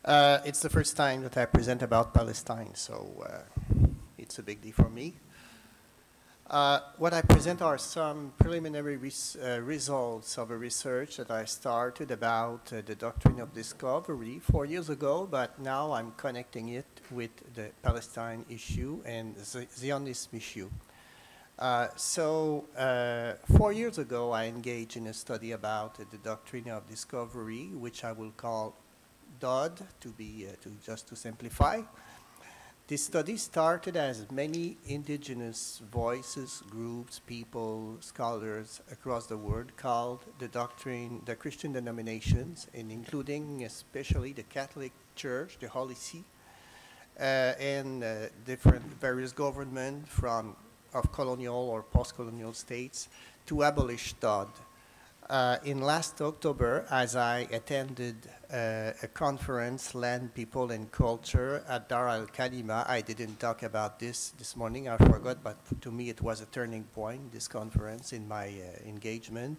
It's the first time that I present about Palestine, so it's a big deal for me. What I present are some preliminary results of a research that I started about the doctrine of discovery 4 years ago, but now I'm connecting it with the Palestine issue and the Zionism issue. 4 years ago, I engaged in a study about the doctrine of discovery, which I will call DOD, just to simplify. This study started as many indigenous voices, groups, people, scholars across the world called the doctrine, the Christian denominations, and including especially the Catholic Church, the Holy See, and different various governments of colonial or post-colonial states to abolish DOD. In last October, as I attended a conference, Land, People, and Culture at al-Kalima, I didn't talk about this morning, I forgot, but to me it was a turning point, this conference, in my engagement.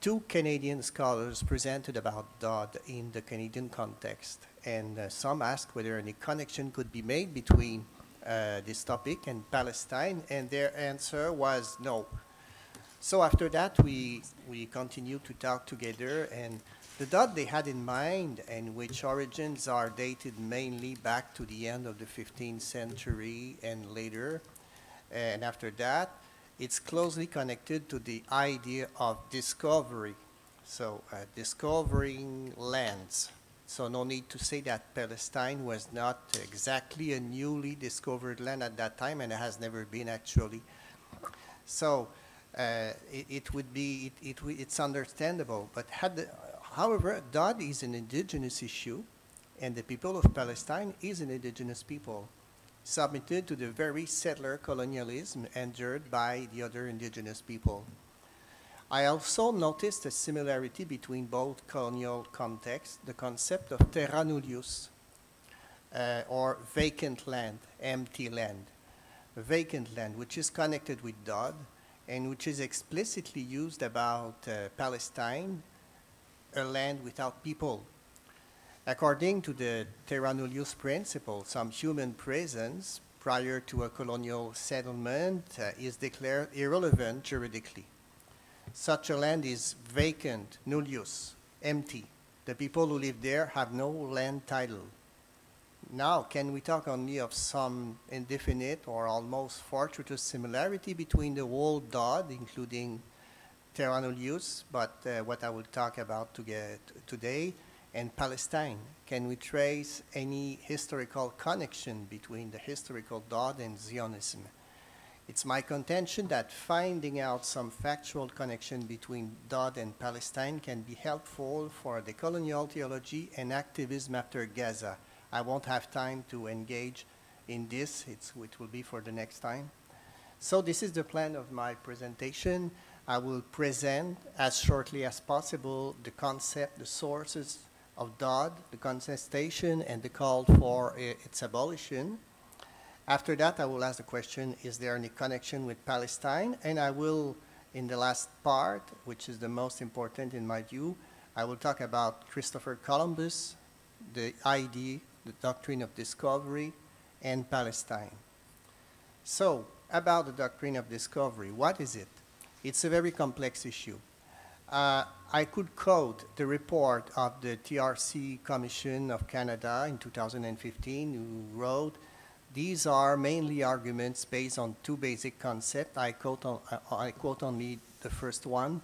Two Canadian scholars presented about DOD in the Canadian context, and some asked whether any connection could be made between this topic and Palestine, and their answer was no. So after that, we continued to talk together, and the DOD they had in mind, and which origins are dated mainly back to the end of the 15th century and later, and after that, it's closely connected to the idea of discovery, so discovering lands. So no need to say that Palestine was not exactly a newly discovered land at that time, and it has never been actually. So it's understandable, but however, DOD is an indigenous issue, and the people of Palestine is an indigenous people, submitted to the very settler colonialism endured by the other indigenous people. I also noticed a similarity between both colonial contexts, the concept of terra nullius, or vacant land, empty land. Vacant land, which is connected with DOD, and which is explicitly used about Palestine, a land without people. According to the terra nullius principle, some human presence prior to a colonial settlement is declared irrelevant juridically. Such a land is vacant, nullius, empty. The people who live there have no land title. Now, can we talk only of some indefinite or almost fortuitous similarity between the whole DOD, including terra nullius, but what I will talk about today, and Palestine? Can we trace any historical connection between the historical DOD and Zionism? It's my contention that finding out some factual connection between DOD and Palestine can be helpful for the colonial theology and activism after Gaza. I won't have time to engage in this. It will be for the next time. So this is the plan of my presentation. I will present as shortly as possible the concept, the sources of DOD, the contestation, and the call for its abolition. After that, I will ask the question, is there any connection with Palestine? And I will, in the last part, which is the most important in my view, I will talk about Christopher Columbus, the idea, the doctrine of discovery, and Palestine. So, about the doctrine of discovery, what is it? It's a very complex issue. I could quote the report of the TRC Commission of Canada in 2015, who wrote, "These are mainly arguments based on two basic concepts." I quote only the first one.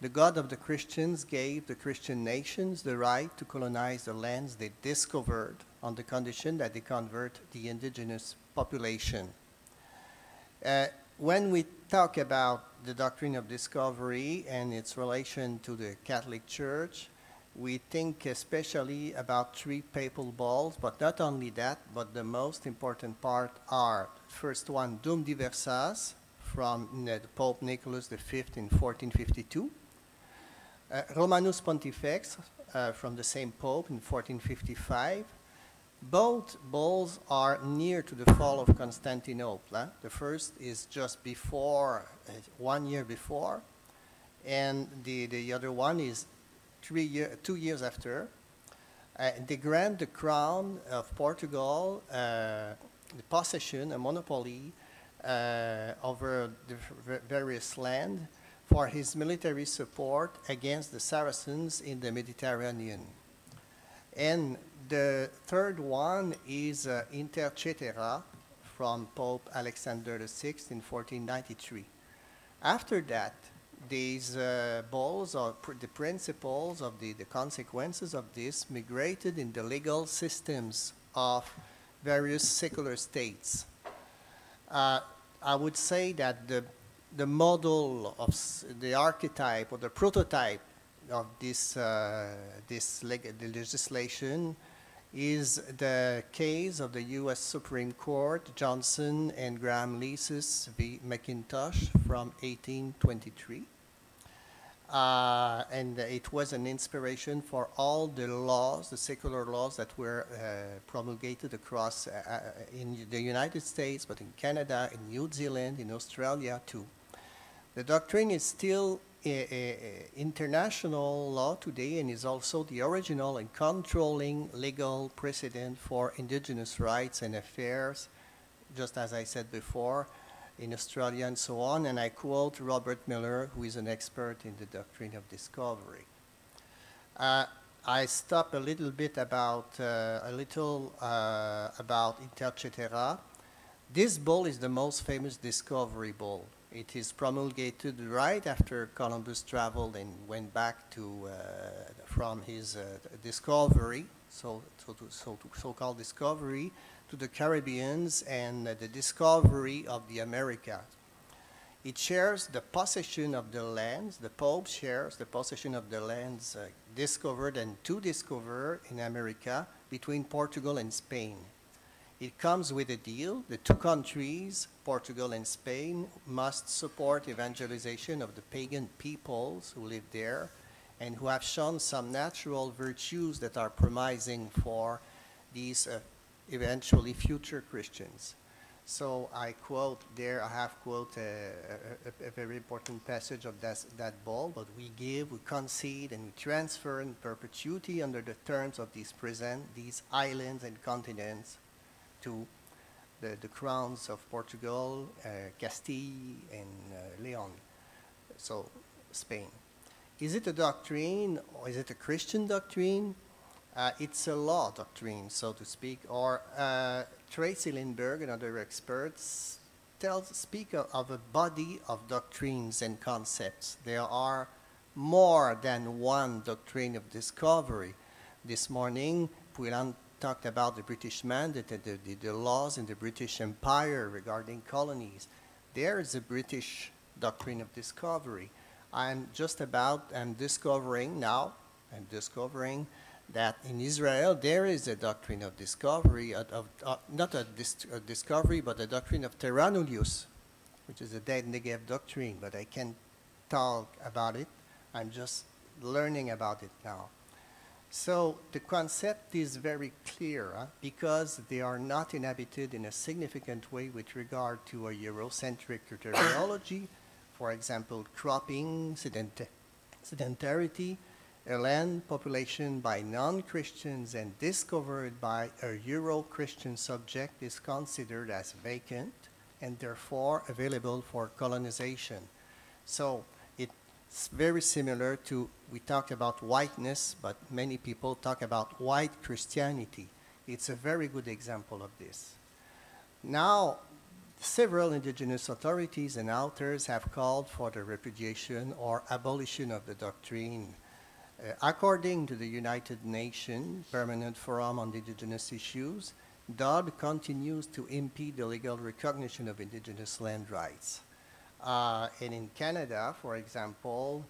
"The God of the Christians gave the Christian nations the right to colonize the lands they discovered on the condition that they convert the indigenous population." When we talk about the doctrine of discovery and its relation to the Catholic Church, we think especially about three papal bulls, but not only that, but the most important part are, first one, Dum Diversas, from Pope Nicholas V in 1452, Romanus Pontifex from the same Pope in 1455. Both bulls are near to the fall of Constantinople. The first is just before, 1 year before, and the other one is 2 years after. They grant the crown of Portugal the possession, a monopoly over the various land for his military support against the Saracens in the Mediterranean. And the third one is Inter Cetera from Pope Alexander VI in 1493. After that, these balls, or the principles of the consequences of this, migrated in the legal systems of various secular states. I would say that the model of the archetype or the prototype of this, the legislation is the case of the U.S. Supreme Court, Johnson and Graham Leases v. McIntosh from 1823. And it was an inspiration for all the laws, the secular laws that were promulgated across in the United States, but in Canada, in New Zealand, in Australia too. The doctrine is still international law today and is also the original and controlling legal precedent for indigenous rights and affairs, just as I said before, in Australia and so on. And I quote Robert Miller, who is an expert in the doctrine of discovery. I stop a little bit about about Inter Cetera. This bull is the most famous discovery bull. It is promulgated right after Columbus traveled and went back to from his discovery, so-called discovery, to the Caribbeans and the discovery of the Americas. It shares the possession of the lands. The Pope shares the possession of the lands discovered and to discover in America between Portugal and Spain. It comes with a deal. The two countries, Portugal and Spain, must support evangelization of the pagan peoples who live there and who have shown some natural virtues that are promising for these eventually future Christians. So I quote there, I have quote a very important passage of that bull, but we give, we concede, and we transfer in perpetuity under the terms of these islands and continents to the crowns of Portugal, Castile, and Leon, so Spain. Is it a doctrine, or is it a Christian doctrine? It's a law doctrine, so to speak, or Tracy Lindbergh and other experts speak of a body of doctrines and concepts. There are more than one doctrine of discovery. This morning, Pouillan talked about the British Mandate, the laws in the British Empire regarding colonies. There is a British doctrine of discovery. I'm discovering that in Israel there is a doctrine of discovery, not a discovery, but a doctrine of terra nullius, which is a dead Negev doctrine, but I can't talk about it. I'm just learning about it now. So the concept is very clear because they are not inhabited in a significant way with regard to a Eurocentric terminology, for example, cropping, sedentarity, a land population by non-Christians and discovered by a Euro-Christian subject is considered as vacant and therefore available for colonization. So it's very similar to, we talked about whiteness, but many people talk about white Christianity. It's a very good example of this. Now, several indigenous authorities and authors have called for the repudiation or abolition of the doctrine. According to the United Nations Permanent Forum on Indigenous Issues, DOD continues to impede the legal recognition of indigenous land rights. And in Canada, for example,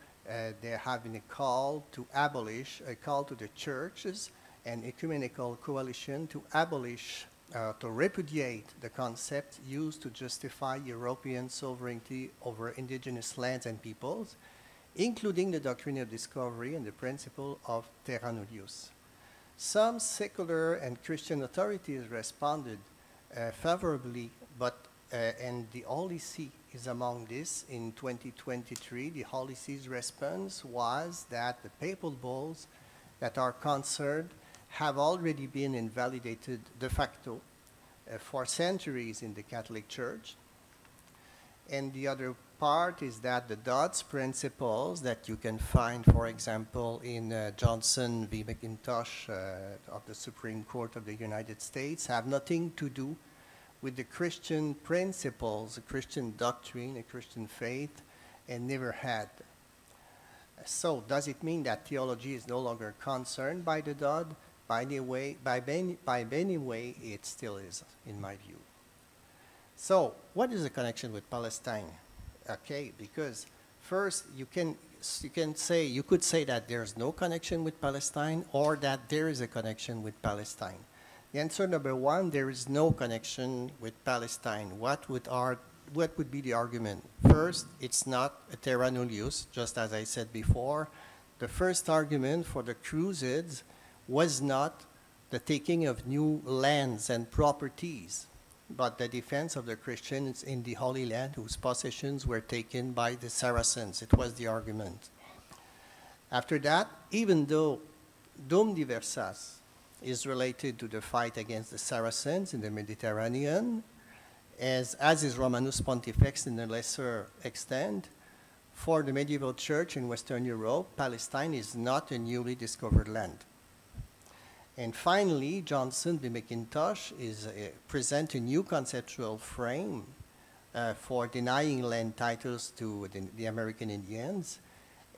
there have been a call to abolish, a call to the churches and ecumenical coalition to abolish, to repudiate the concept used to justify European sovereignty over indigenous lands and peoples, including the doctrine of discovery and the principle of terra nullius. Some secular and Christian authorities responded favorably, but and the Holy See is among this. In 2023, the Holy See's response was that the papal bulls that are concerned have already been invalidated de facto for centuries in the Catholic Church. And the other part is that the Dodds principles that you can find, for example, in Johnson v. McIntosh of the Supreme Court of the United States have nothing to do with the Christian principles, a Christian doctrine, a Christian faith, and never had. So does it mean that theology is no longer concerned by the Dodd? By any way, it still is, in my view. So what is the connection with Palestine? Okay, because first you could say that there's no connection with Palestine or that there is a connection with Palestine. The answer number one, there is no connection with Palestine. What would be the argument? First, it's not a terra nullius, just as I said before. The first argument for the Crusades was not the taking of new lands and properties, but the defense of the Christians in the Holy Land whose possessions were taken by the Saracens. It was the argument. After that, even though Dum Diversas is related to the fight against the Saracens in the Mediterranean, as is Romanus Pontifex in a lesser extent, for the medieval church in Western Europe, Palestine is not a newly discovered land. And finally, Johnson v. McIntosh present a new conceptual frame for denying land titles to the American Indians,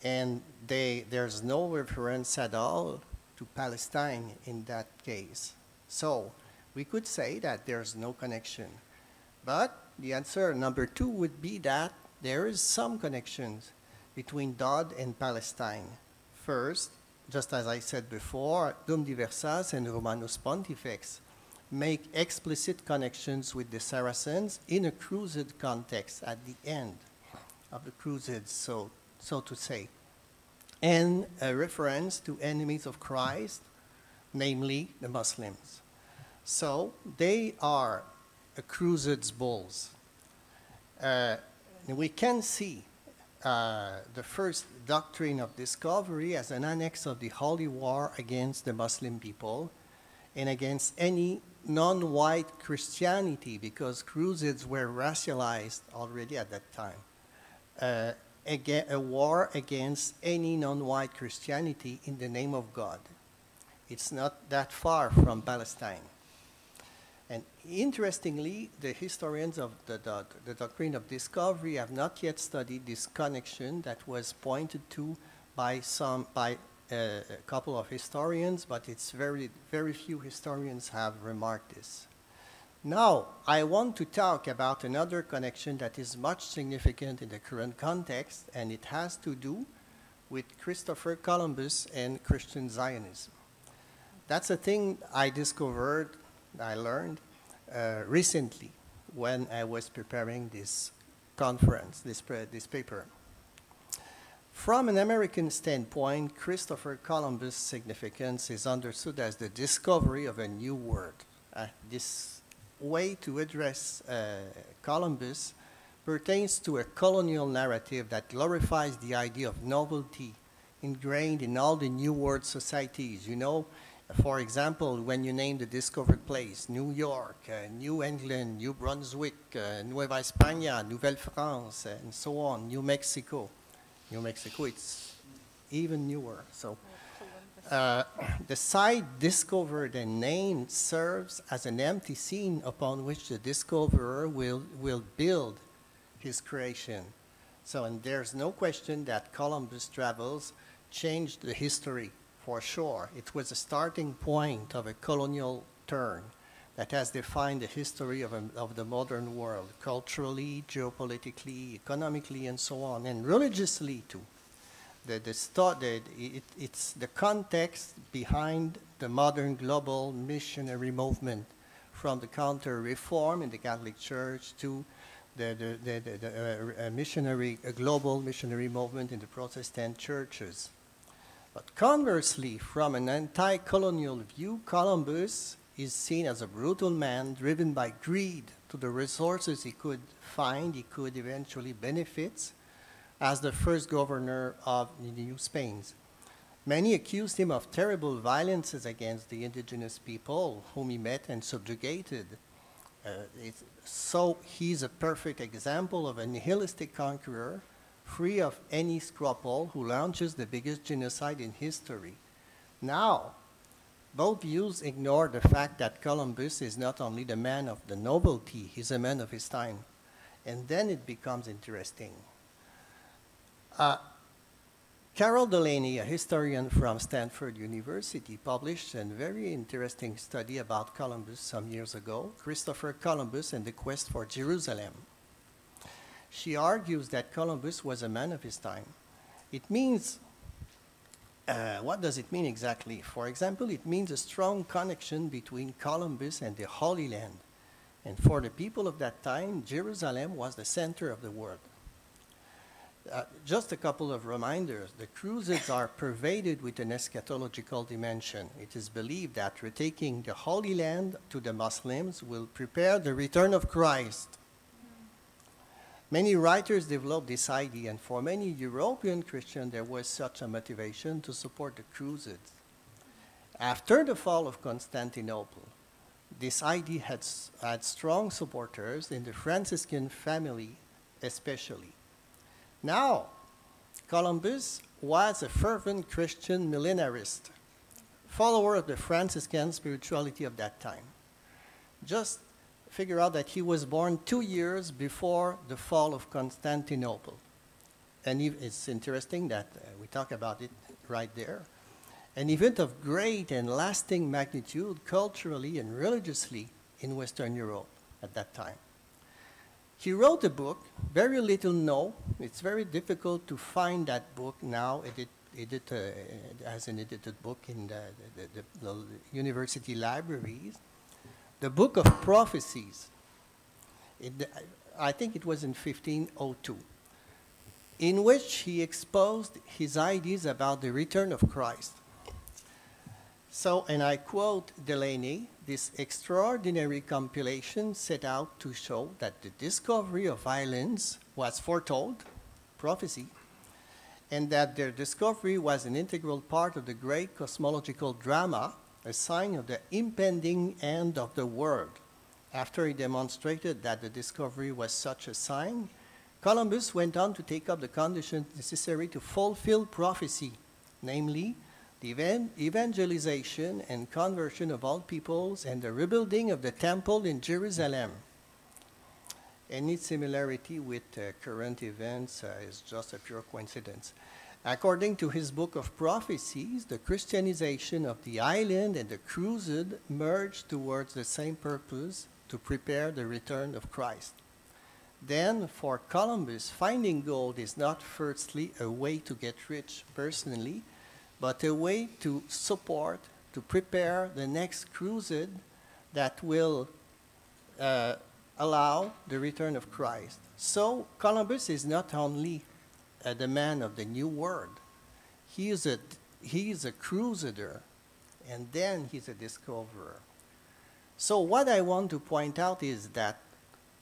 and there's no reference at all to Palestine in that case. So we could say that there's no connection. But the answer number two would be that there is some connections between Dodd and Palestine. First, just as I said before, Dum Diversas and Romanus Pontifex make explicit connections with the Saracens in a crusade context at the end of the crusades, so to say, and a reference to enemies of Christ, namely the Muslims. So they are crusades bulls. We can see the first doctrine of discovery as an annex of the Holy War against the Muslim people and against any non-white Christianity, because crusades were racialized already at that time. A war against any non-white Christianity in the name of God. It's not that far from Palestine. And interestingly, the historians of the doctrine of discovery have not yet studied this connection that was pointed to by a couple of historians, but it's very few historians have remarked this. Now, I want to talk about another connection that is much significant in the current context, and it has to do with Christopher Columbus and Christian Zionism. That's a thing I discovered, I learned recently when I was preparing this conference, this paper. From an American standpoint, Christopher Columbus' significance is understood as the discovery of a new word. This way to address Columbus pertains to a colonial narrative that glorifies the idea of novelty ingrained in all the New World societies. You know, for example, when you name the discovered place, New York, New England, New Brunswick, Nueva España, Nouvelle-France, and so on, New Mexico. New Mexico, it's even newer. So the site discovered and named serves as an empty scene upon which the discoverer will build his creation. So, and there's no question that Columbus' travels changed the history, for sure. It was a starting point of a colonial turn that has defined the history of the modern world, culturally, geopolitically, economically, and so on, and religiously too. It's the context behind the modern global missionary movement, from the counter-reform in the Catholic Church to the global missionary movement in the Protestant churches. But conversely, from an anti-colonial view, Columbus is seen as a brutal man driven by greed to the resources he could find, he could eventually benefit as the first governor of New Spain. Many accused him of terrible violences against the indigenous people whom he met and subjugated. So he's a perfect example of a nihilistic conqueror, free of any scruple, who launches the biggest genocide in history. Now, both views ignore the fact that Columbus is not only the man of the nobility, he's a man of his time. And then it becomes interesting. Carol Delaney, a historian from Stanford University, published a very interesting study about Columbus some years ago, Christopher Columbus and the Quest for Jerusalem. She argues that Columbus was a man of his time. It means, what does it mean exactly? For example, it means a strong connection between Columbus and the Holy Land. And for the people of that time, Jerusalem was the center of the world. Just a couple of reminders. The Crusades are pervaded with an eschatological dimension. It is believed that retaking the Holy Land to the Muslims will prepare the return of Christ. Many writers developed this idea, and for many European Christians, there was such a motivation to support the Crusades. After the fall of Constantinople, this idea had strong supporters in the Franciscan family especially. Now, Columbus was a fervent Christian millenarist, follower of the Franciscan spirituality of that time. Just figure out that he was born 2 years before the fall of Constantinople. And it's interesting that we talk about it right there. An event of great and lasting magnitude culturally and religiously in Western Europe at that time. He wrote a book, very little known. It's very difficult to find that book now as an edited book in the university libraries. The Book of Prophecies. I think it was in 1502, in which he exposed his ideas about the return of Christ. So, and I quote Delaney, this extraordinary compilation set out to show that the discovery of islands was foretold, prophecy, and that their discovery was an integral part of the great cosmological drama, a sign of the impending end of the world. After he demonstrated that the discovery was such a sign, Columbus went on to take up the conditions necessary to fulfill prophecy, namely, the evangelization and conversion of all peoples and the rebuilding of the temple in Jerusalem. Any similarity with current events is just a pure coincidence. According to his Book of Prophecies, the Christianization of the island and the crusade merged towards the same purpose, to prepare the return of Christ. Then, for Columbus, finding gold is not firstly a way to get rich personally, but a way to support, to prepare the next crusade that will allow the return of Christ. So Columbus is not only the man of the New World, he is a crusader, and then he's a discoverer. So what I want to point out is that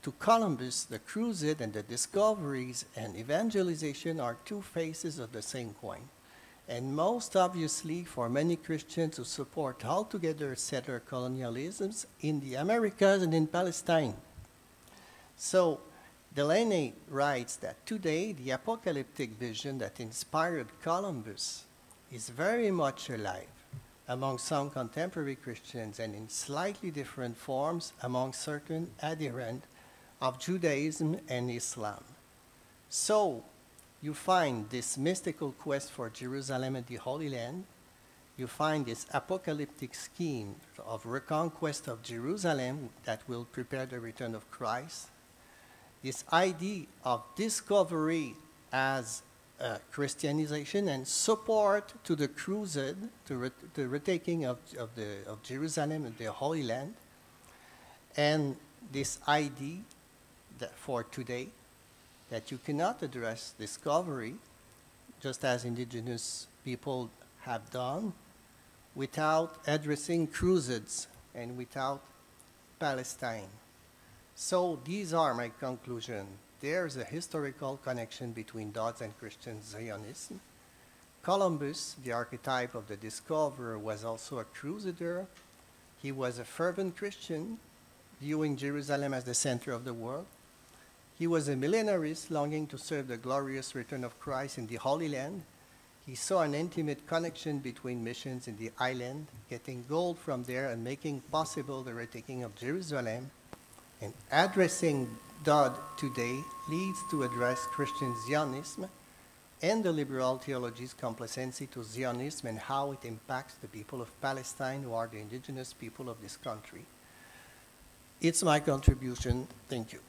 to Columbus, the crusade and the discoveries and evangelization are two faces of the same coin. And most obviously, for many Christians who support altogether settler colonialisms in the Americas and in Palestine. So Delaney writes that today, the apocalyptic vision that inspired Columbus is very much alive among some contemporary Christians and in slightly different forms among certain adherents of Judaism and Islam. So, you find this mystical quest for Jerusalem and the Holy Land. You find this apocalyptic scheme of reconquest of Jerusalem that will prepare the return of Christ. This idea of discovery as Christianization and support to the crusade, to the retaking of Jerusalem and the Holy Land. And this idea that for today, that you cannot address discovery, just as indigenous people have done, without addressing crusades and without Palestine. So these are my conclusions. There's a historical connection between Dodds and Christian Zionism. Columbus, the archetype of the discoverer, was also a crusader. He was a fervent Christian, viewing Jerusalem as the center of the world. He was a millenarist longing to serve the glorious return of Christ in the Holy Land. He saw an intimate connection between missions in the island, getting gold from there and making possible the retaking of Jerusalem. And addressing Dodd today leads to address Christian Zionism and the liberal theology's complacency to Zionism and how it impacts the people of Palestine, who are the indigenous people of this country. It's my contribution. Thank you.